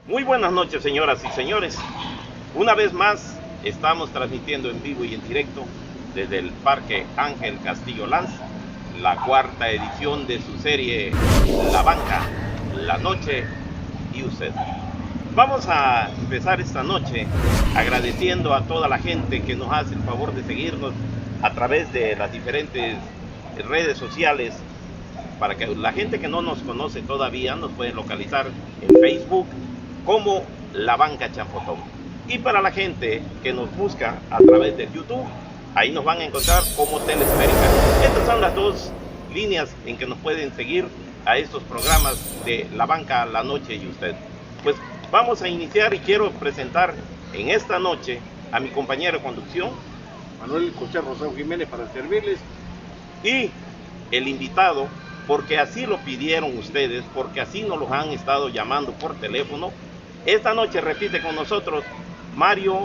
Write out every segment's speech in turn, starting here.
Muy buenas noches, señoras y señores. Una vez más estamos transmitiendo en vivo y en directo desde el Parque Ángel Castillo Lanz, la cuarta edición de su serie La Banca, la Noche y Usted. Vamos a empezar esta noche agradeciendo a toda la gente que nos hace el favor de seguirnos a través de las diferentes redes sociales. Para que la gente que no nos conoce todavía nos puede localizar en Facebook como La Banca Champotón. Y para la gente que nos busca a través de YouTube, ahí nos van a encontrar como Telesférica. Estas son las dos líneas en que nos pueden seguir a estos programas de La Banca, la Noche y Usted. Pues vamos a iniciar y quiero presentar en esta noche a mi compañero de conducción, Manuel José Rosado Jiménez, para servirles. Y el invitado, porque así lo pidieron ustedes, porque así nos los han estado llamando por teléfono. Esta noche repite con nosotros Mario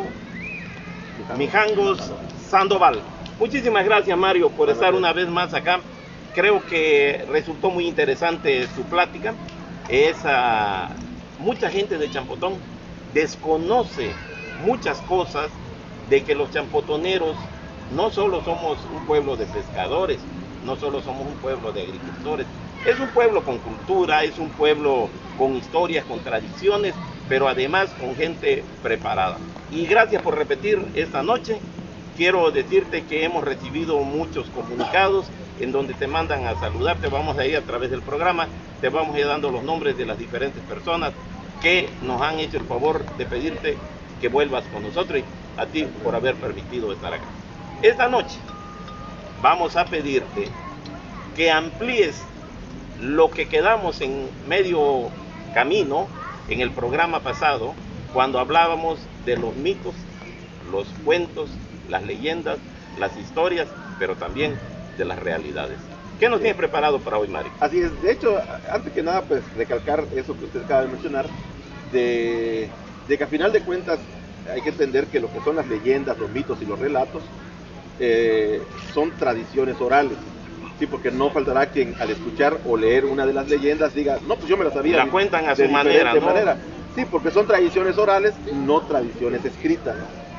Mijangos Sandoval. Muchísimas gracias, Mario, por estar una vez más acá. Creo que resultó muy interesante su plática. Mucha gente de Champotón desconoce muchas cosas de que los champotoneros no solo somos un pueblo de pescadores, no solo somos un pueblo de agricultores, es un pueblo con cultura, es un pueblo con historias, con tradiciones, pero además con gente preparada. Y gracias por repetir esta noche. Quiero decirte que hemos recibido muchos comunicados en donde te mandan a saludarte. Vamos a ir a través del programa, te vamos a ir dando los nombres de las diferentes personas que nos han hecho el favor de pedirte que vuelvas con nosotros, y a ti por haber permitido estar acá. Esta noche vamos a pedirte que amplíes lo que quedamos en medio camino en el programa pasado, cuando hablábamos de los mitos, los cuentos, las leyendas, las historias, pero también de las realidades. ¿Qué nos tienes preparado para hoy, Mario? Así es, de hecho, antes que nada, pues recalcar eso que usted acaba de mencionar, de que a final de cuentas hay que entender que lo que son las leyendas, los mitos y los relatos son tradiciones orales. Sí, porque no faltará quien al escuchar o leer una de las leyendas diga, no, pues yo me la sabía. La cuentan a su manera, ¿no? Sí, porque son tradiciones orales, no tradiciones escritas.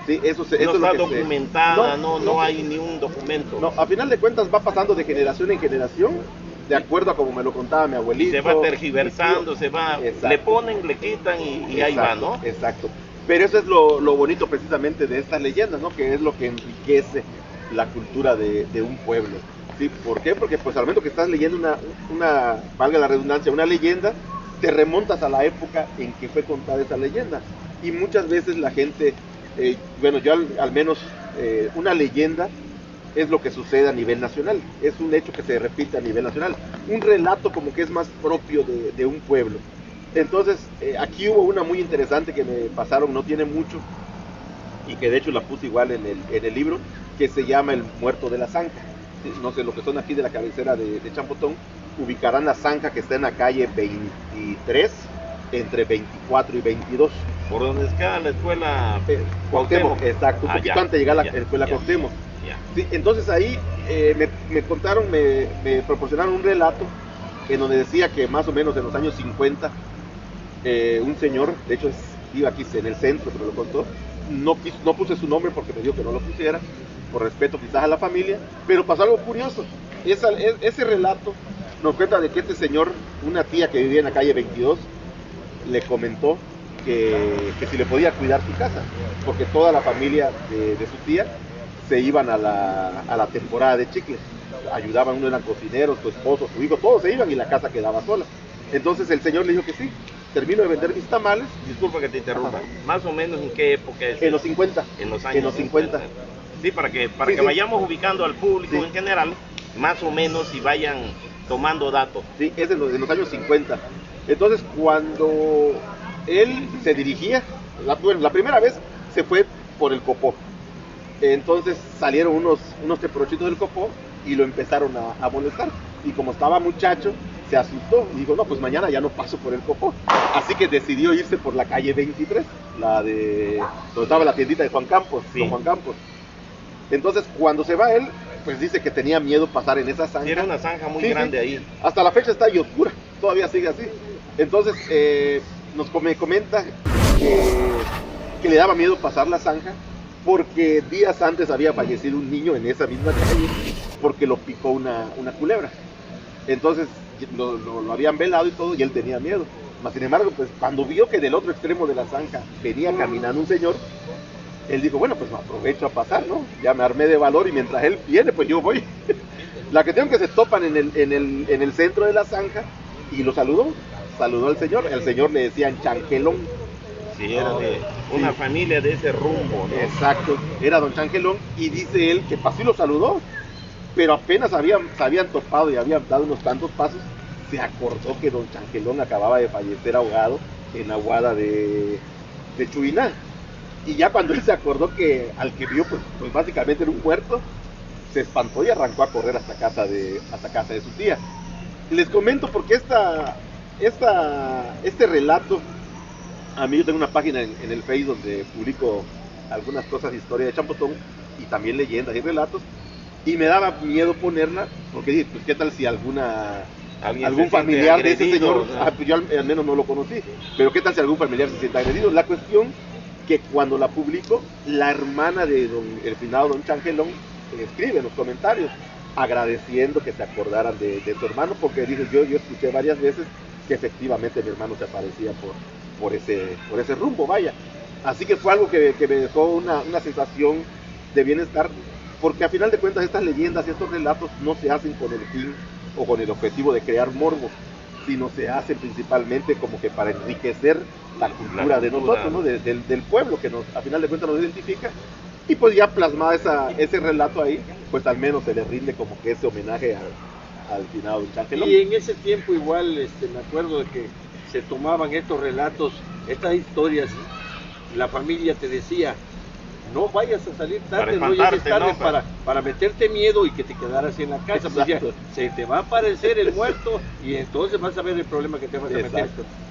Sí, no es está lo que documentada, no hay ni un documento. No, a final de cuentas va pasando de generación en generación, de acuerdo a como me lo contaba mi abuelito. Se va tergiversando, le ponen, le quitan y ahí va, ¿no? Exacto. Pero eso es lo bonito precisamente de estas leyendas, ¿no? Que es lo que enriquece la cultura de un pueblo. ¿Sí? ¿Por qué? Porque pues al momento que estás leyendo valga la redundancia, una leyenda, te remontas a la época en que fue contada esa leyenda. Y muchas veces la gente, yo al menos, una leyenda es lo que sucede a nivel nacional, es un hecho que se repite a nivel nacional. Un relato como que es más propio de un pueblo. Entonces, aquí hubo una muy interesante que me pasaron no tiene mucho, y que de hecho la puse igual en el libro, que se llama El Muerto de la Zanja. No sé, los que son aquí de la cabecera de Champotón ubicarán la zanja que está en la calle 23 entre 24 y 22, por donde está la escuela Cuauhtémoc. Exacto, un poquito antes de llegar a la escuela Cuauhtémoc. Sí, entonces ahí me contaron, me proporcionaron un relato en donde decía que más o menos en los años 50 un señor, de hecho iba aquí en el centro, pero lo contó, no puse su nombre porque me dijo que no lo pusiera, por respeto quizás a la familia, pero pasó algo curioso. Ese relato nos cuenta de que este señor, una tía que vivía en la calle 22, le comentó que si le podía cuidar su casa, porque toda la familia de su tía se iban a la temporada de chicles, ayudaban, uno eran cocineros, su esposo, su hijo, todos se iban y la casa quedaba sola. Entonces el señor le dijo que sí. Termino de vender mis tamales. Disculpa que te interrumpa. ¿Más o menos en qué época es? En los 50. En los años 50. Sí, para que vayamos ubicando al público en general, más o menos, y vayan tomando datos. Sí, es en los años 50. Entonces, cuando él se dirigía, la primera vez se fue por el Copó. Entonces salieron unos teporochitos del Copó y lo empezaron a molestar. Y como estaba muchacho, se asustó y dijo, no, pues mañana ya no paso por el Popó. Así que decidió irse por la calle 23, la de donde estaba la tiendita de Juan Campos, Sí. don Juan Campos. Entonces, cuando se va él, pues dice que tenía miedo pasar en esa zanja. Sí, era una zanja muy Sí, grande sí. ahí. Hasta la fecha está ahí oscura, todavía sigue así. Entonces, me comenta que le daba miedo pasar la zanja porque días antes había fallecido un niño en esa misma calle porque lo picó una culebra. Entonces lo habían velado y todo y él tenía miedo. Mas, sin embargo, pues cuando vio que del otro extremo de la zanja venía caminando un señor, él dijo, bueno, pues me aprovecho a pasar, ¿no? Ya me armé de valor y mientras él viene, pues yo voy. La cuestión que se topan en el centro de la zanja y lo saludó al señor. El señor le decían Changelón. Sí, era de una familia de ese rumbo, ¿no? Exacto, era don Changelón y dice él que pasó y lo saludó, pero apenas se habían topado y habían dado unos tantos pasos, se acordó que don Changelón acababa de fallecer ahogado en Aguada de Chuiná. Y ya cuando él se acordó que al que vio, pues básicamente era un muerto, se espantó y arrancó a correr hasta casa de su tía. Les comento porque este relato, a mí yo tengo una página en el Face donde publico algunas cosas de historia de Champotón y también leyendas y relatos, y me daba miedo ponerla porque dije, pues qué tal si algún familiar de ese señor, ¿no? Pues yo al menos no lo conocí, pero qué tal si algún familiar se sienta agredido. La cuestión que cuando la publico, la hermana de el finado don Changelón escribe en los comentarios agradeciendo que se acordaran de su hermano, porque dice, yo escuché varias veces que efectivamente mi hermano se aparecía por ese rumbo, vaya. Así que fue algo que me dejó una sensación de bienestar, porque a final de cuentas estas leyendas y estos relatos no se hacen con el fin o con el objetivo de crear morbo, sino se hacen principalmente como que para enriquecer la cultura de nosotros, ¿no? Del pueblo que a final de cuentas nos identifica. Y pues ya plasmada ese relato ahí, pues al menos se le rinde como que ese homenaje al finado don Changelón. Y en ese tiempo igual me acuerdo de que se tomaban estos relatos, estas historias, la familia te decía, no vayas a salir tarde, no llegues tarde, ¿no? para meterte miedo y que te quedaras en la casa. Pues ya, se te va a aparecer el muerto y entonces vas a ver el problema que te vas a meter.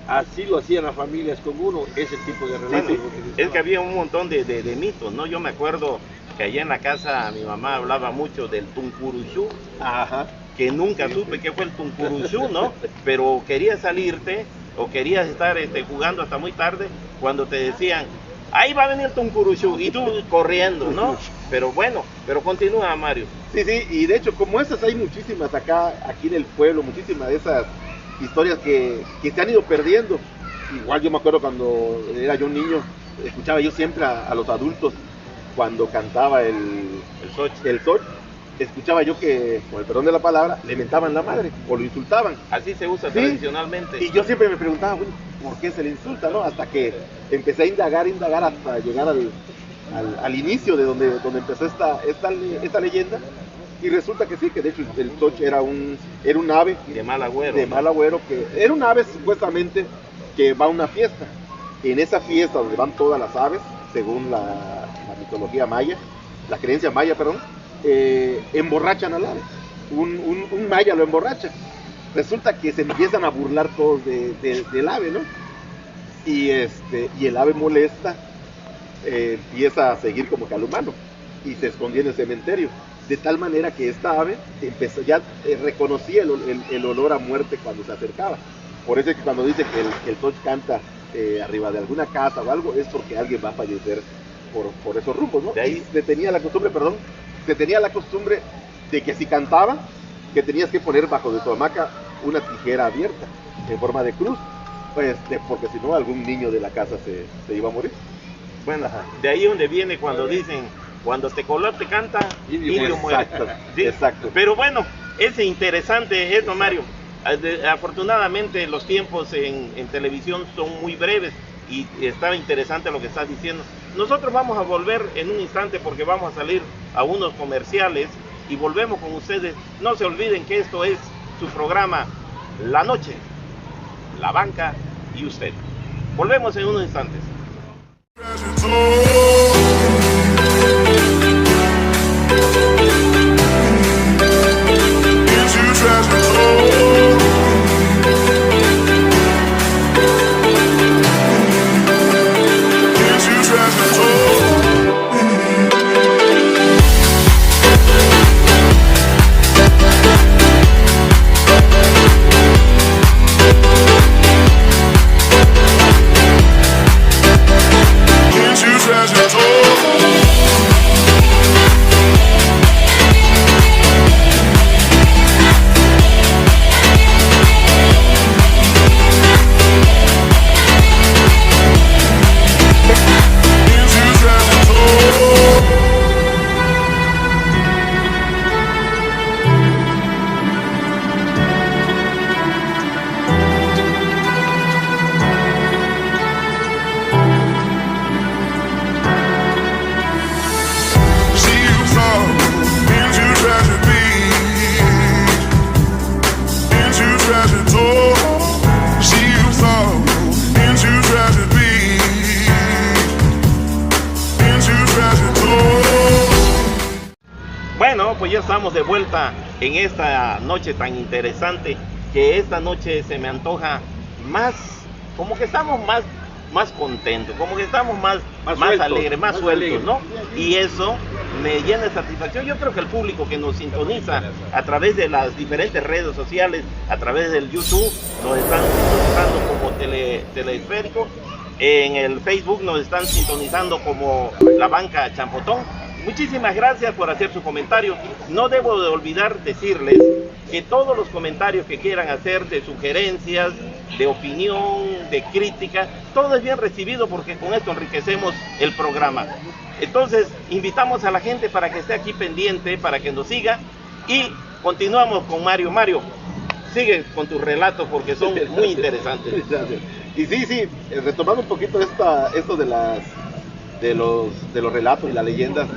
Así lo hacían las familias con uno, ese tipo de relatos. Sí. Es que había un montón de mitos, ¿no? Yo me acuerdo que allá en la casa mi mamá hablaba mucho del Tuncuruchú. Ajá. Que nunca supe qué fue el Tuncuruchú, ¿no? Pero querías salirte o querías estar jugando hasta muy tarde cuando te decían, ahí va a venir el Tuncuruchú, y tú corriendo, ¿no? Pero bueno, pero continúa, Mario. Sí, y de hecho, como esas hay muchísimas aquí en el pueblo, muchísimas de esas historias que se han ido perdiendo. Igual yo me acuerdo cuando era yo un niño, escuchaba yo siempre a los adultos cuando cantaba el Soch, escuchaba yo que, con el perdón de la palabra, le mentaban la madre o lo insultaban. Así se usa tradicionalmente. Y yo siempre me preguntaba, bueno, ¿por qué se le insulta, no? Hasta que empecé a indagar hasta llegar al inicio de donde empezó esta leyenda. Y resulta que sí, que de hecho el Soch era un ave de mal agüero. De mal agüero, que era un ave supuestamente que va a una fiesta. En esa fiesta donde van todas las aves, según la mitología maya, la creencia maya, perdón, emborrachan al ave. Un maya lo emborracha. Resulta que se empiezan a burlar todos del ave, ¿no? Y el ave molesta, empieza a seguir como que al humano y se escondía en el cementerio. De tal manera que esta ave reconocía el olor a muerte cuando se acercaba. Por eso es que cuando dice que el Soch canta arriba de alguna casa o algo, es porque alguien va a fallecer por esos rumbos, ¿no? De ahí se tenía la costumbre de que si cantaba, que tenías que poner bajo de tu hamaca una tijera abierta en forma de cruz, pues porque si no algún niño de la casa se iba a morir. Bueno, de ahí donde viene cuando dicen, cuando Tecolote te canta, indio muere. Exacto, ¿sí? Exacto. Pero bueno, es interesante esto, Mario. Afortunadamente los tiempos en televisión son muy breves y estaba interesante lo que estás diciendo. Nosotros vamos a volver en un instante porque vamos a salir a unos comerciales y volvemos con ustedes. No se olviden que esto es su programa La Noche, La Banca y Usted. Volvemos en unos instantes. estamos de vuelta en esta noche tan interesante, que esta noche se me antoja más, como que estamos más contentos, como que estamos más alegres, más sueltos, ¿no? Y eso me llena de satisfacción. Yo creo que el público que nos sintoniza a través de las diferentes redes sociales, a través del YouTube, nos están sintonizando como Telesférico, en el Facebook nos están sintonizando como La Banca Champotón. Muchísimas gracias por hacer su comentario. No debo de olvidar decirles que todos los comentarios que quieran hacer, de sugerencias, de opinión, de crítica, todo es bien recibido, porque con esto enriquecemos el programa. Entonces, invitamos a la gente para que esté aquí pendiente, para que nos siga, y continuamos con Mario. Mario, sigue con tus relatos porque son muy interesantes. Y sí, retomando un poquito esto de los relatos y las leyendas,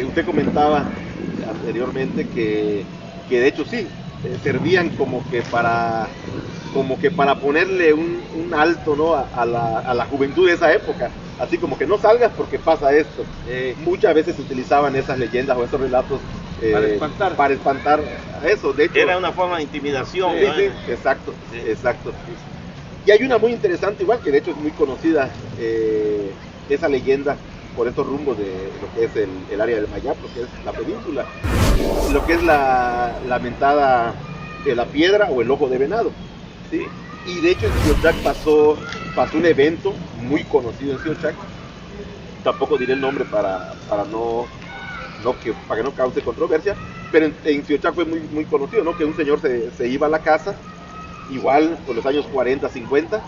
usted comentaba anteriormente que de hecho sí, servían como que para ponerle un alto, ¿no? a la juventud de esa época, así como que no salgas porque pasa esto. Muchas veces se utilizaban esas leyendas o esos relatos para espantar a eso. De hecho, era una forma de intimidación. Sí, ¿no? Sí, exacto. Y hay una muy interesante igual, que de hecho es muy conocida, esa leyenda por estos rumbos de lo que es el área del Mayap, lo que es la península, lo que es la lamentada la piedra o el ojo de venado, ¿sí? Y de hecho en Xiochac pasó un evento muy conocido en Xiochac, tampoco diré el nombre para que no cause controversia, pero en Xiochac fue muy conocido, ¿no? Que un señor se iba a la casa, igual por los años 40, 50,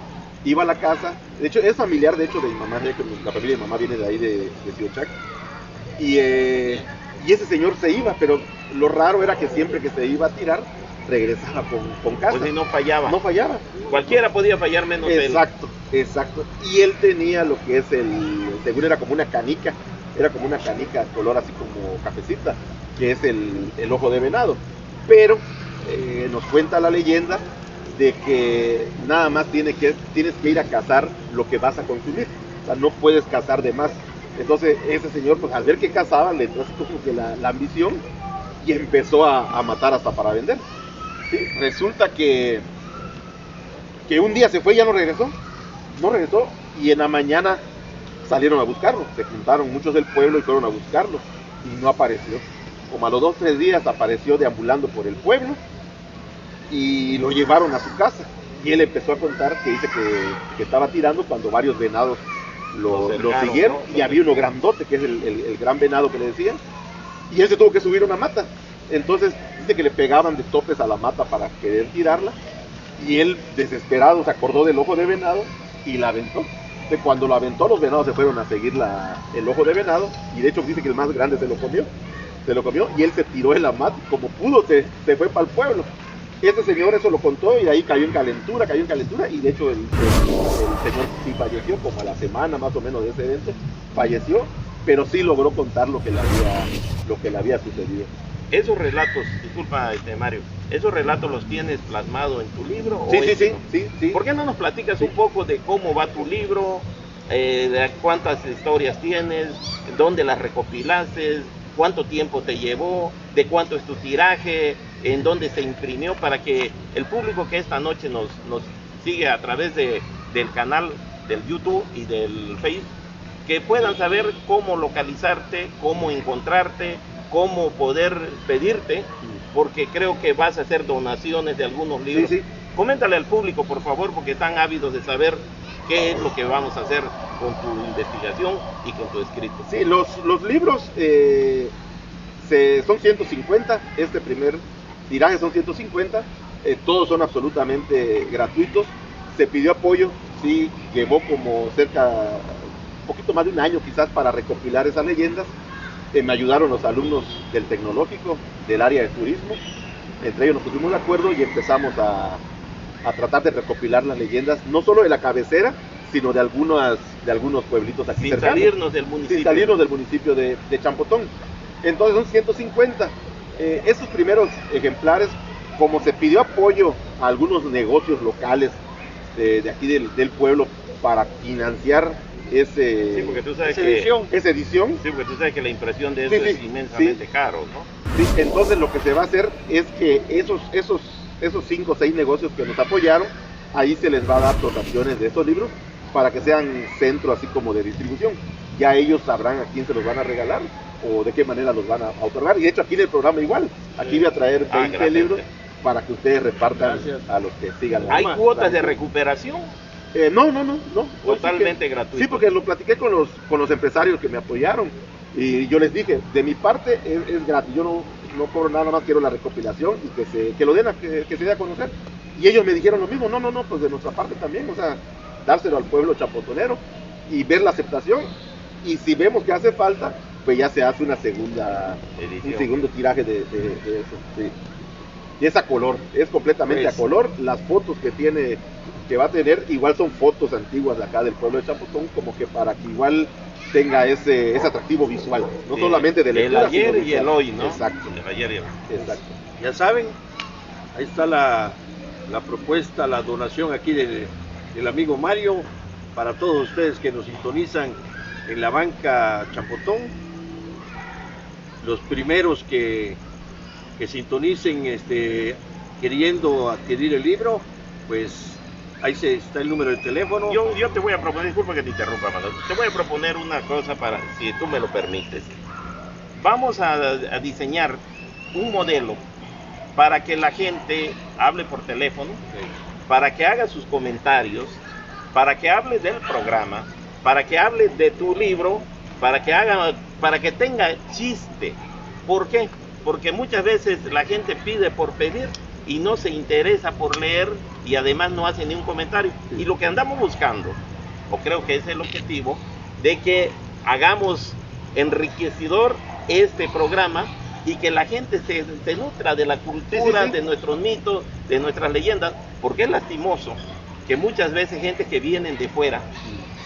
iba a la casa, de hecho es familiar de mi mamá, que la familia de mi mamá viene de ahí de Xiochac, y ese señor se iba, pero lo raro era que siempre que se iba a tirar, regresaba con casa. Pues si no fallaba. No fallaba. Cualquiera podía fallar menos él. Exacto. Y él tenía lo que es según era como una canica color así como cafecita, que es el ojo de venado. Pero nos cuenta la leyenda de que nada más tienes que ir a cazar lo que vas a consumir, o sea, no puedes cazar de más. Entonces ese señor, pues al ver que cazaba, le entró así como que la ambición y empezó a matar hasta para vender. ¿Sí? Resulta que un día se fue y ya no regresó, y en la mañana salieron a buscarlo, se juntaron muchos del pueblo y fueron a buscarlo y no apareció. Como a los 2 o 3 días apareció deambulando por el pueblo y lo llevaron a su casa, y él empezó a contar que dice que estaba tirando cuando varios venados lo siguieron, ¿no? Y había uno grandote, que es el gran venado que le decían, y él se tuvo que subir a una mata. Entonces dice que le pegaban de topes a la mata para querer tirarla, y él desesperado se acordó del ojo de venado y la aventó. Entonces, cuando lo aventó, los venados se fueron a seguir el ojo de venado, y de hecho dice que el más grande se lo comió, y él se tiró en la mata, como pudo se fue para el pueblo. Ese señor eso lo contó, y de ahí cayó en calentura, y de hecho el señor sí falleció, como a la semana más o menos de ese evento, falleció, pero sí logró contar lo que le había sucedido. Esos relatos, disculpa Mario, ¿esos relatos los tienes plasmado en tu libro? Sí. ¿Por qué no nos platicas un poco de cómo va tu libro, de cuántas historias tienes, dónde las recopilaste, cuánto tiempo te llevó, de cuánto es tu tiraje, en dónde se imprimió, para que el público que esta noche nos sigue a través del canal del YouTube y del Facebook, que puedan saber cómo localizarte, cómo encontrarte, cómo poder pedirte, porque creo que vas a hacer donaciones de algunos libros. Sí. Coméntale al público, por favor, porque están ávidos de saber qué es lo que vamos a hacer con tu investigación y con tu escrito. Sí, los libros son 150, este primer tiraje son 150, todos son absolutamente gratuitos. Se pidió apoyo, sí, llevó como un poquito más de un año quizás para recopilar esas leyendas. Me ayudaron los alumnos del tecnológico, del área de turismo, entre ellos nos pusimos de acuerdo y empezamos a tratar de recopilar las leyendas, no solo de la cabecera, sino de algunos pueblitos aquí cercanos. Sin salirnos del municipio de Champotón. Entonces son 150. Esos primeros ejemplares, como se pidió apoyo a algunos negocios locales de aquí del pueblo para financiar esa edición. Sí, porque tú sabes que la impresión de eso es inmensamente caro, ¿no? Sí, entonces lo que se va a hacer es que esos 5 o 6 negocios que nos apoyaron, ahí se les va a dar dotaciones de estos libros para que sean centro así como de distribución. Ya ellos sabrán a quién se los van a regalar o de qué manera los van a otorgar. Y de hecho aquí en el programa igual, aquí voy a traer 20 libros para que ustedes repartan a los que sigan. ¿Hay cuotas de recuperación? No. Totalmente gratuito. Sí, porque lo platiqué con los empresarios que me apoyaron y yo les dije, de mi parte es gratis, yo no cobro nada más, quiero la recopilación y que lo den que se dé a conocer. Y ellos me dijeron lo mismo, no, pues de nuestra parte también, o sea, dárselo al pueblo chapotonero y ver la aceptación. Y si vemos que hace falta, pues ya se hace una segunda edición, un segundo tiraje de eso. Sí. Y es a color, es completamente pues, a color. Las fotos que va a tener, igual son fotos antiguas de acá del pueblo de Chapotón, como que para que igual tenga ese atractivo visual, no sí, solamente de lectura, el ayer y el hoy, ¿no? Exacto. El ayer y el hoy. Exacto. Ya saben, ahí está la propuesta, la donación aquí del amigo Mario, para todos ustedes que nos sintonizan en la banca Champotón. Los primeros que sintonicen queriendo adquirir el libro, pues ahí está el número de teléfono. Yo te voy a proponer, disculpa que te interrumpa, Manuel, te voy a proponer una cosa para, si tú me lo permites. Vamos a diseñar un modelo para que la gente hable por teléfono, para que haga sus comentarios, para que hable del programa, para que hable de tu libro, para que tenga chiste. ¿Por qué? Porque muchas veces la gente pide por pedir y no se interesa por leer y además no hace ni un comentario. Y lo que andamos buscando, o creo que es el objetivo, de que hagamos enriquecedor este programa y que la gente se nutra de la cultura, de nuestros mitos, de nuestras leyendas, porque es lastimoso que muchas veces gente que vienen de fuera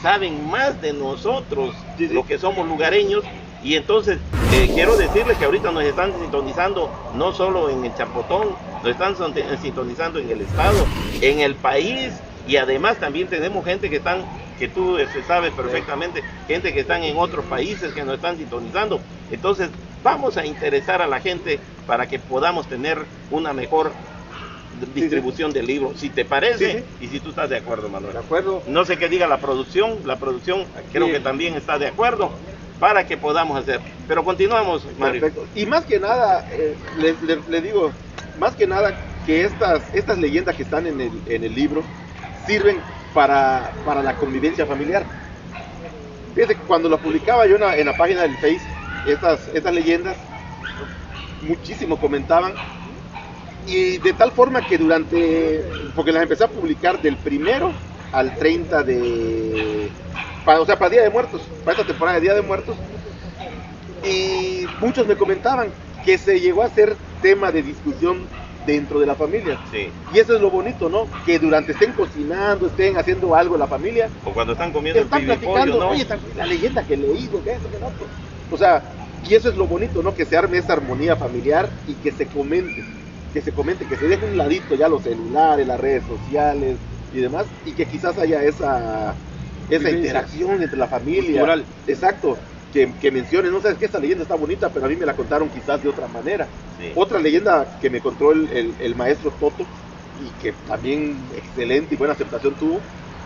saben más de nosotros, los que somos lugareños. Y entonces quiero decirles que ahorita nos están sintonizando no solo en el Chapotón, nos están sintonizando en el estado, en el país, y además también tenemos gente que tú sabes perfectamente, gente que están en otros países que nos están sintonizando. Entonces vamos a interesar a la gente para que podamos tener una mejor distribución del libro, si te parece, y si tú estás de acuerdo, Manuel. De acuerdo. No sé qué diga la producción creo que también está de acuerdo, para que podamos hacer. Pero continuamos, Mario. Perfecto. Y más que nada, le digo, más que nada que estas leyendas que están en el libro sirven para la convivencia familiar. Fíjate que cuando lo publicaba yo en la página del Face, estas leyendas, muchísimo comentaban, y de tal forma que porque las empecé a publicar del 1 al 30 para Día de Muertos, para esta temporada de Día de Muertos, y muchos me comentaban que se llegó a ser tema de discusión dentro de la familia. Sí. Y eso es lo bonito, ¿no? Que durante estén cocinando, estén haciendo algo en la familia, o cuando están comiendo están platicando, ¿no? Oye, la leyenda que leí, que eso, que no. O sea, y eso es lo bonito, ¿no? Que se arme esa armonía familiar y que se comente, que se deje un ladito ya los celulares, las redes sociales y demás, y que quizás haya esa interacción entre la familia. Cultural. Exacto. Que menciones, no sabes que esta leyenda está bonita, pero a mí me la contaron quizás de otra manera. Sí. Otra leyenda que me contó el maestro Toto, y que también excelente y buena aceptación tuvo,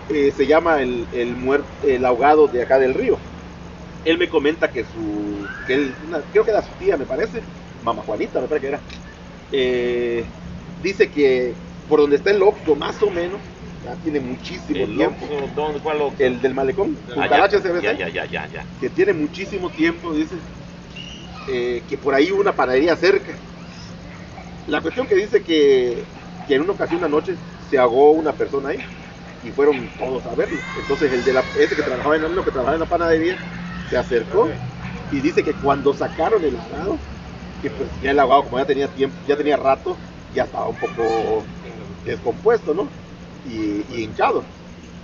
se llama el ahogado de acá del río. Él me comenta que creo que era su tía, me parece, mamá Juanita, me parece que era, dice que por donde está el Oxxo, más o menos, ya tiene muchísimo tiempo. ¿Cuál Oxxo? El del malecón, Ya. Que tiene muchísimo tiempo, dice, que por ahí hubo una panadería cerca. La cuestión que dice que en una ocasión, una noche, se ahogó una persona ahí y fueron todos a verlo. Entonces ese que trabajaba en la panadería se acercó y dice que cuando sacaron el ahogado, que pues ya el ahogado, como ya tenía rato, ya estaba un poco descompuesto, ¿no? Y hinchado,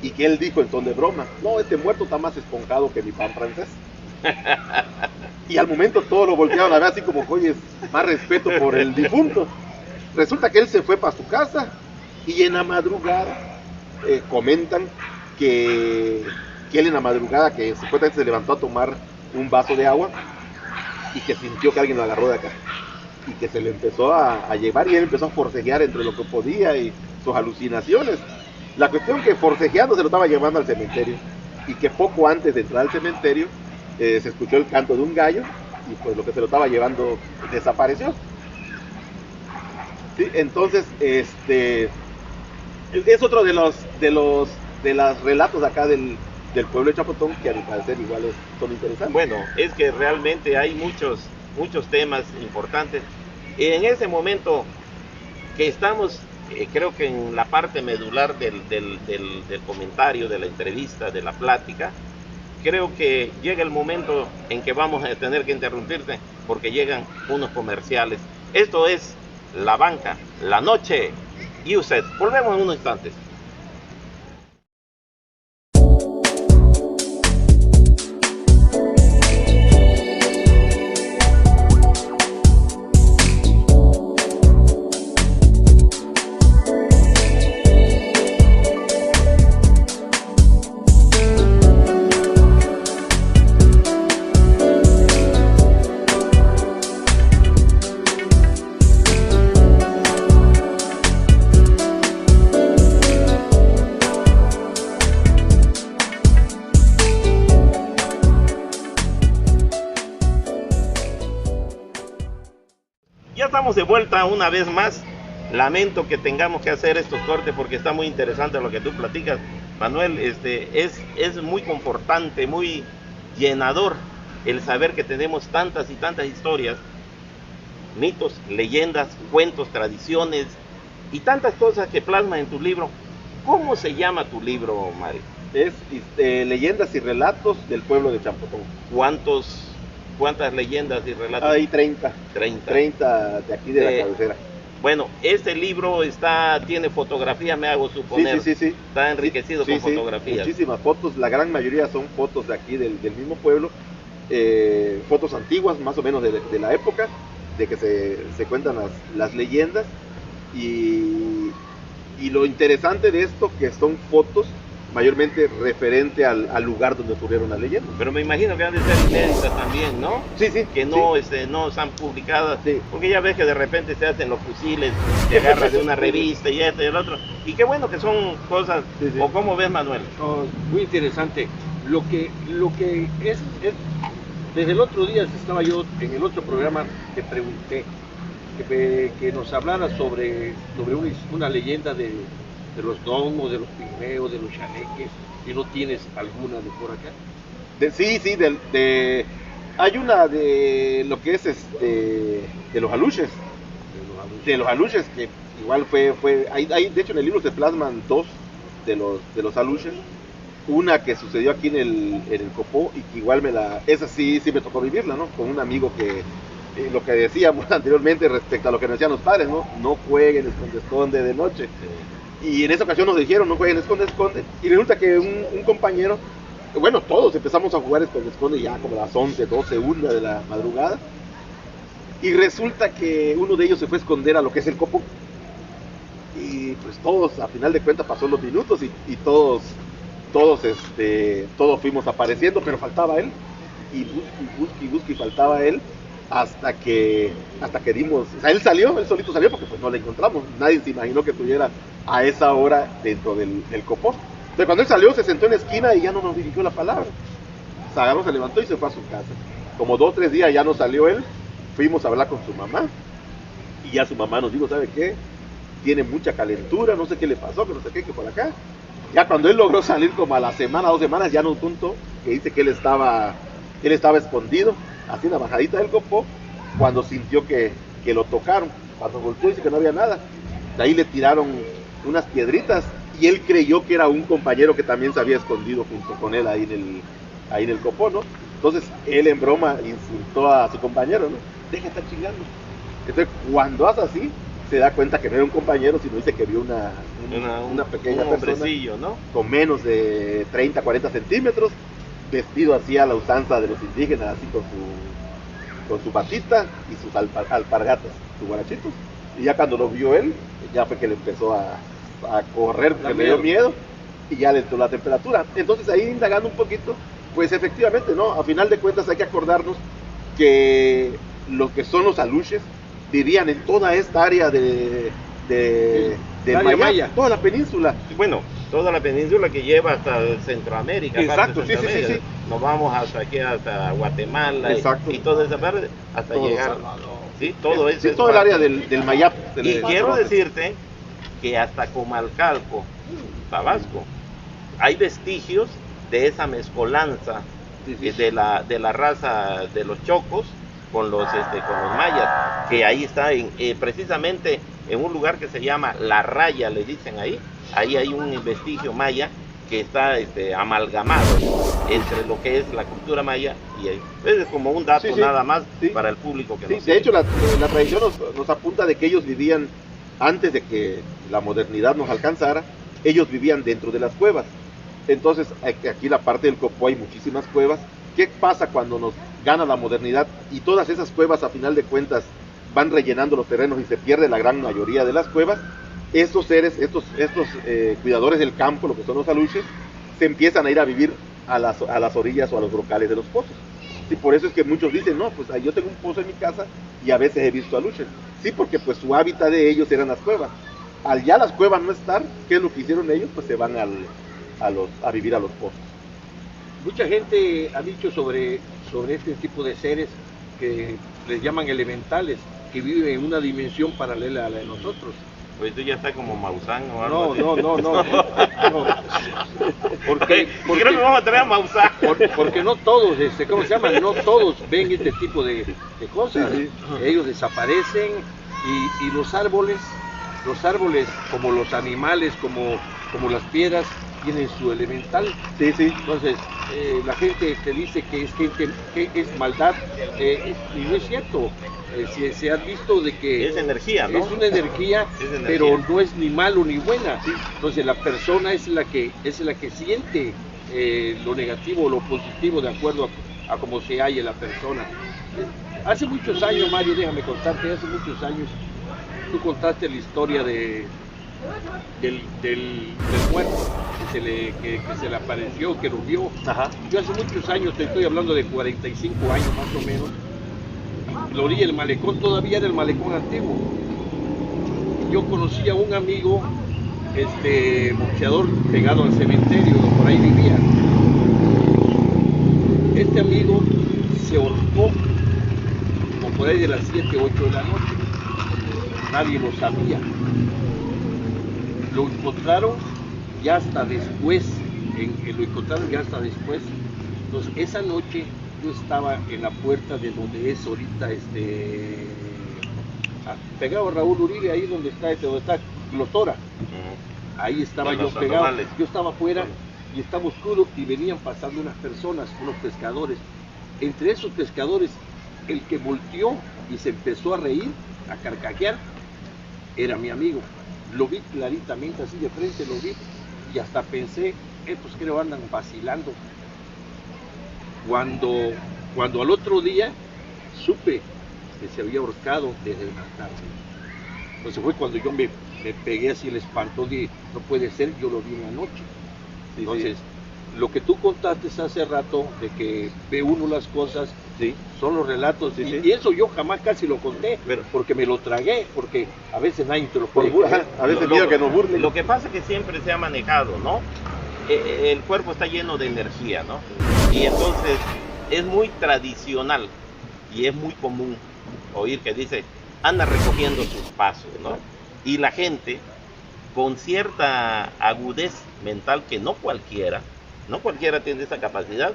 y que él dijo en ton de broma, no, este muerto está más esponjado que mi pan francés. Y al momento todos lo voltearon a ver así como, oye, más respeto por el difunto. Resulta que él se fue para su casa y en la madrugada comentan que él en la madrugada, que supuestamente se levantó a tomar un vaso de agua y que sintió que alguien lo agarró de acá. y que se le empezó a llevar y él empezó a forcejear entre lo que podía y sus alucinaciones. La cuestión que forcejeando se lo estaba llevando al cementerio y que poco antes de entrar al cementerio se escuchó el canto de un gallo y pues lo que se lo estaba llevando desapareció. ¿Sí? Entonces, es otro de los relatos acá del pueblo de Chapotón que a mi parecer igual son interesantes. Bueno, es que realmente hay muchos temas importantes. En ese momento que estamos, creo que en la parte medular del comentario, de la entrevista, de la plática, creo que llega el momento en que vamos a tener que interrumpirte porque llegan unos comerciales. Esto es La Banca, La Noche y usted. Volvemos en unos instantes. Ya estamos de vuelta una vez más. Lamento que tengamos que hacer estos cortes porque está muy interesante lo que tú platicas, Manuel. Es muy confortante, muy llenador el saber que tenemos tantas y tantas historias, mitos, leyendas, cuentos, tradiciones y tantas cosas que plasman en tu libro. ¿Cómo se llama tu libro, Mario? Es Leyendas y Relatos del Pueblo de Champotón. ¿Cuántas leyendas y relatos? Hay 30 de aquí de la cabecera. Bueno, este libro tiene fotografía, me hago suponer. Sí. Está enriquecido con fotografías. Muchísimas fotos, la gran mayoría son fotos de aquí del mismo pueblo, fotos antiguas más o menos de la época, de que se cuentan las leyendas. Y lo interesante de esto que son fotos mayormente referente al lugar donde ocurrieron las leyendas. Pero me imagino que han de ser inéditas también, ¿no? Sí. Que no están publicadas, sí. Porque ya ves que de repente se hacen los fusiles, te agarras de una revista y esto y el otro. Y qué bueno que son cosas, sí. ¿O cómo ves, Manuel? Oh, muy interesante. Lo que es, desde el otro día estaba yo en el otro programa, te pregunté que nos hablara sobre una leyenda de los domos, de los pigmeos, de los chaneques, y no tienes alguna de por acá. Hay una de lo que es de los aluches. De los aluches, que igual fue de hecho en el libro se plasman dos de los aluches. Una que sucedió aquí en el Copó y que igual esa sí me tocó vivirla, ¿no? Con un amigo que lo que decíamos anteriormente respecto a lo que nos decían los padres, no jueguen esconde-esconde de noche. Y en esa ocasión nos dijeron, no jueguen esconde-esconde. Y resulta que un compañero, bueno, todos empezamos a jugar esconde-esconde ya como a las 11, 12, 1 de la madrugada. Y resulta que uno de ellos se fue a esconder a lo que es el Copó. Y pues todos, a final de cuentas, pasó los minutos y todos fuimos apareciendo, pero faltaba él. Y busque y faltaba él. Hasta que dimos, o sea, él solito salió porque pues no le encontramos, nadie se imaginó que estuviera a esa hora dentro del Copó. Entonces cuando él salió se sentó en la esquina y ya no nos dirigió la palabra. Se agarró, se levantó y se fue a su casa. Como 2 o 3 días ya no salió él, fuimos a hablar con su mamá y ya su mamá nos dijo, ¿sabe qué? Tiene mucha calentura, no sé qué le pasó, que no sé qué, que por acá. Ya cuando él logró salir como a la semana, 2 semanas, ya nos contó que dice que él estaba escondido, así en la bajadita del Copó, cuando sintió que lo tocaron. Cuando volteó dice que no había nada. De ahí le tiraron unas piedritas y él creyó que era un compañero que también se había escondido junto con él ahí en el Copó, ¿no? Entonces él en broma insultó a su compañero, ¿no? Deja de estar chingando. Entonces cuando hace así, se da cuenta que no era un compañero, sino dice que vio una pequeña persona, ¿no? Con menos de 30, 40 centímetros, vestido así a la usanza de los indígenas, así con su batita y sus alpargatas, sus guarachitos. Y ya cuando lo vio él, ya fue que le empezó a correr porque le dio miedo y ya le entró la temperatura. Entonces ahí indagando un poquito, pues efectivamente, ¿no? A final de cuentas hay que acordarnos que lo que son los aluches vivían en toda esta área del Maya, toda la península. Bueno, toda la península que lleva hasta Centroamérica. Exacto, sí. Nos vamos hasta aquí, hasta Guatemala. Exacto. Y toda esa parte hasta todo llegar. Sí, todo eso. Sí, todo el área del Mayap. Y quiero decirte que hasta Comalcalco, Tabasco, hay vestigios de esa mezcolanza de la raza de los chocos con los mayas, que ahí está precisamente en un lugar que se llama La Raya, le dicen ahí hay un vestigio maya que está amalgamado entre lo que es la cultura maya y ahí. Es como un dato nada más para el público que no de hecho la tradición nos apunta de que ellos vivían antes de que la modernidad nos alcanzara, ellos vivían dentro de las cuevas. Entonces aquí la parte del Copo hay muchísimas cuevas. ¿Qué pasa cuando nos gana la modernidad y todas esas cuevas a final de cuentas van rellenando los terrenos y se pierde la gran mayoría de las cuevas? Estos seres, estos cuidadores del campo, lo que son los aluches, se empiezan a ir a vivir a las orillas o a los brocales de los pozos. Y por eso es que muchos dicen, no, pues yo tengo un pozo en mi casa y a veces he visto aluches. Sí, porque pues su hábitat de ellos eran las cuevas. Al ya las cuevas no estar, ¿qué es lo que hicieron ellos? Pues se van a vivir a los pozos. Mucha gente ha dicho sobre este tipo de seres que les llaman elementales, que viven en una dimensión paralela a la de nosotros. Pues tú ya estás como Maussan o algo así. No. Porque creo que vamos a traer a Maussan. Porque no todos, ¿cómo se llama? No todos ven este tipo de cosas. Sí. Ellos desaparecen y los árboles, como los animales, como las piedras, tienen su elemental. Sí. Entonces, la gente te dice que es maldad, y no es cierto. Se ha visto de que es energía, ¿no? Es una energía, pero no es ni malo ni buena. Entonces la persona es la que siente lo negativo o lo positivo de acuerdo a cómo se halla la persona. Hace muchos años, Mario, déjame contarte, hace muchos años tú contaste la historia del muerto que se le apareció, que lo vio. Ajá. Yo hace muchos años, te estoy hablando de 45 años más o menos, la orilla del malecón todavía era el malecón antiguo. Yo conocí a un amigo, boxeador pegado al cementerio, por ahí vivía. Este amigo se ahorcó como por ahí de las 7, 8 de la noche. Nadie lo sabía. Lo encontraron ya hasta después. Entonces esa noche yo estaba en la puerta de donde es ahorita pegado a Raúl Uribe, ahí donde está Glotora. Ahí estaba yo pegado. Yo estaba afuera y estaba oscuro y venían pasando unas personas, unos pescadores. Entre esos pescadores, el que volteó y se empezó a reír, a carcajear, era mi amigo. Lo vi claritamente así de frente, lo vi y hasta pensé, estos creo andan vacilando. Cuando al otro día supe que se había ahorcado desde la tarde. Entonces fue cuando yo me pegué así el espanto, dije, no puede ser, yo lo vi en la noche. Entonces, lo que tú contaste hace rato, de que ve uno las cosas, son los relatos, y eso yo jamás casi lo conté, porque me lo tragué, porque a veces nadie te lo puede burlar, a veces miedo que nos burlen. Lo que pasa es que siempre se ha manejado, ¿no? El cuerpo está lleno de energía, ¿no? Y entonces es muy tradicional y es muy común oír que dice, anda recogiendo sus pasos, ¿no? Y la gente con cierta agudez mental, que no cualquiera tiene esa capacidad,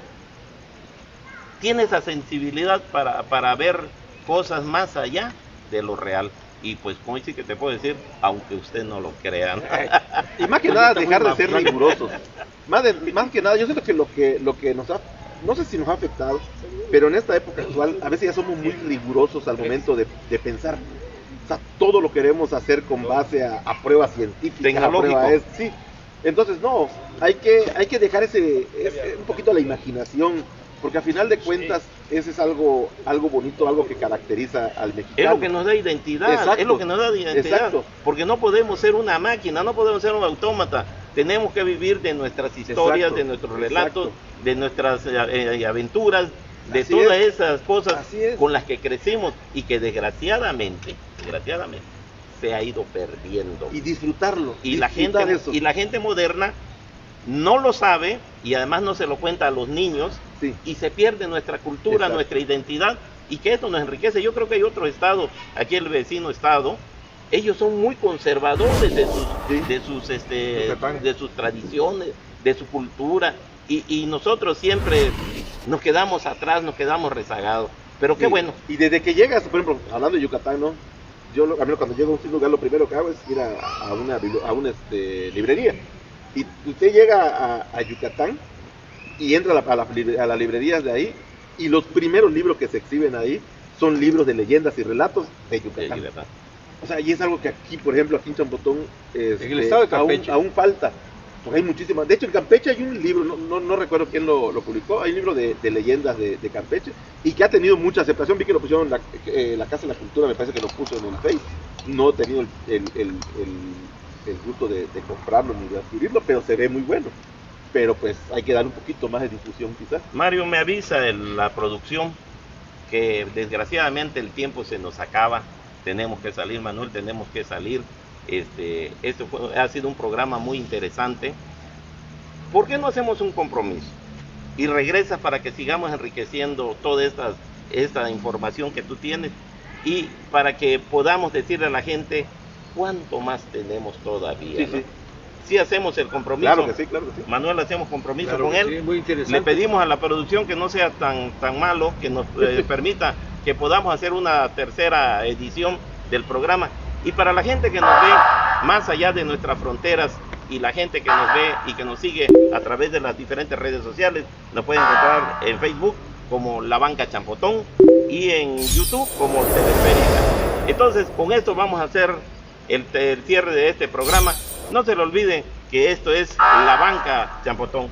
tiene esa sensibilidad para ver cosas más allá de lo real. Y pues, como dice que te puedo decir, aunque usted no lo crea, ¿no? Y más que nada dejar de ser rigurosos. Más que nada, yo siento que lo que nos ha, no sé si nos ha afectado, pero en esta época actual a veces ya somos muy rigurosos al momento de pensar. O sea, todo lo queremos hacer con base a pruebas científicas, a pruebas, sí. Entonces no, hay que dejar un poquito la imaginación, porque a final de cuentas ese es algo bonito, algo que caracteriza al mexicano. Es lo que nos da identidad. Exacto. Es lo que nos da identidad. Exacto. Porque no podemos ser una máquina, no podemos ser un autómata. Tenemos que vivir de nuestras historias, de nuestros relatos, de nuestras aventuras, de Así todas es. esas cosas Así es. con las que crecimos y que desgraciadamente se ha ido perdiendo. Y disfrutarlo. Y disfrutar eso. la gente moderna no lo sabe y además no se lo cuenta a los niños, Sí. y se pierde nuestra cultura, Exacto. nuestra identidad, y que esto nos enriquece. Yo creo que hay otro estado, aquí el vecino estado, ellos son muy conservadores Sí. de sus tradiciones, de su cultura, y nosotros siempre nos quedamos atrás, nos quedamos rezagados. Pero qué Sí. bueno. Y desde que llegas, por ejemplo, hablando de Yucatán, ¿no? A mí cuando llego a un lugar, lo primero que hago es ir a una librería. Y usted llega a Yucatán y entra a las librerías de ahí, y los primeros libros que se exhiben ahí son libros de leyendas y relatos de Yucatán. O sea, y es algo que aquí, por ejemplo, aquí en Champotón, en el estado de Campeche, aún falta. Porque hay muchísimas. De hecho, en Campeche hay un libro, no recuerdo quién lo publicó, hay un libro de leyendas de Campeche, y que ha tenido mucha aceptación. Vi que lo pusieron en la Casa de la Cultura, me parece que lo puso en el Face. No he tenido el gusto de comprarlo ni de adquirirlo, pero se ve muy bueno. Pero pues hay que dar un poquito más de difusión quizás. Mario, me avisa en la producción que desgraciadamente el tiempo se nos acaba. Tenemos que salir, Manuel, tenemos que salir. Ha sido un programa muy interesante. ¿Por qué no hacemos un compromiso? Y regresas para que sigamos enriqueciendo toda esta información que tú tienes, y para que podamos decirle a la gente cuánto más tenemos todavía. Sí, ¿no? sí. Sí hacemos el compromiso. Claro que sí, claro que sí. Manuel, hacemos compromiso claro con que él. sí, muy interesante. Le pedimos a la producción que no sea tan malo, que nos permita que podamos hacer una tercera edición del programa. Y para la gente que nos ve más allá de nuestras fronteras, y la gente que nos ve y que nos sigue a través de las diferentes redes sociales, nos pueden encontrar en Facebook como La Banca Champotón y en YouTube como Teleférica. Entonces, con esto vamos a hacer el cierre de este programa. No se lo olviden que esto es La Banca Champotón.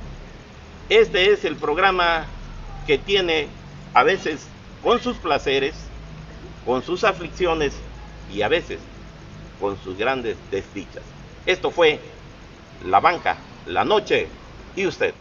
Este es el programa que tiene a veces con sus placeres, con sus aflicciones y a veces con sus grandes desdichas. Esto fue La Banca, la noche y usted.